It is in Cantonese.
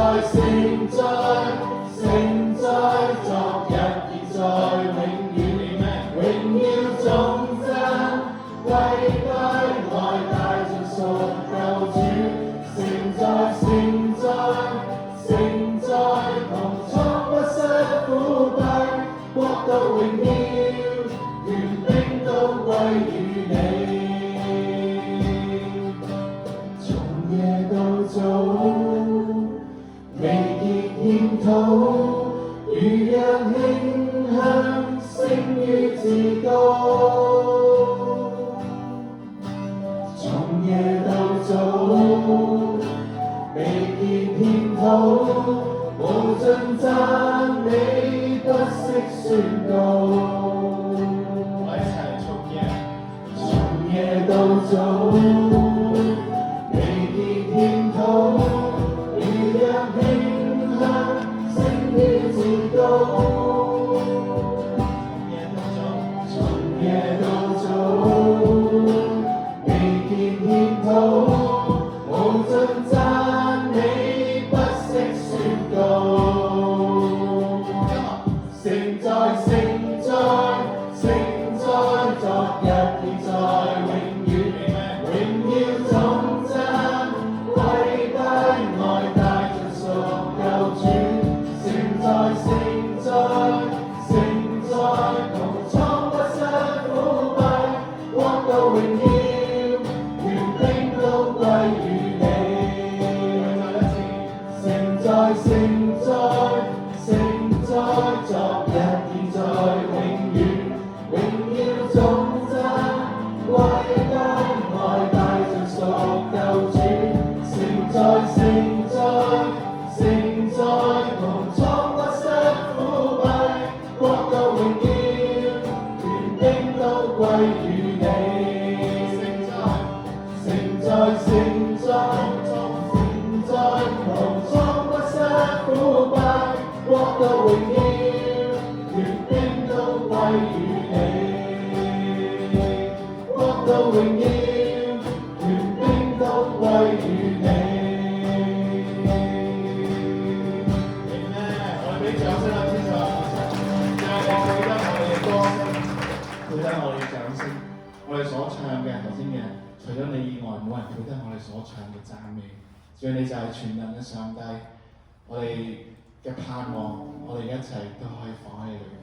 盛在，盛在昨日現在永遠，榮耀頌讚，跪拜愛帶進屬救主，盛在盛在盛在，穹蒼不失腐敗，國度榮耀，權柄都歸於你。從夜到早，未結獻土，如日馨香，升於至高。從夜到早，未結獻土，無盡讚美不息宣告。我一齊從夜到早，未結獻土，如日馨香，升於至高。從夜到早，未結獻土，無盡讚美不息宣告。盛在盛在盛在昨日現在永遠，榮耀頌讚，跪拜愛帶進屬救主。盛在盛在盛在，穹蒼不失腐敗，國度榮耀，權柄都歸於你。盛在盛在盛在昨日現在永遠，榮耀頌讚，跪拜愛帶進屬救主。盛在盛在盛在，穹蒼不失腐敗，國度榮耀，權柄都歸於你。盛在盛在盛在，穹蒼不失腐敗，國度榮耀，權柄都歸於你。國度榮耀，權柄都歸於你。我哋俾掌聲啊！天上，讓我記得我哋嘅歌聲，記得我哋嘅掌聲，我哋所唱嘅頭先嘅，除咗你以外，冇人記得我哋所唱嘅讚美。主，你就係全能嘅上帝，我哋嘅盼望，我哋一齊都可以放喺你裏面。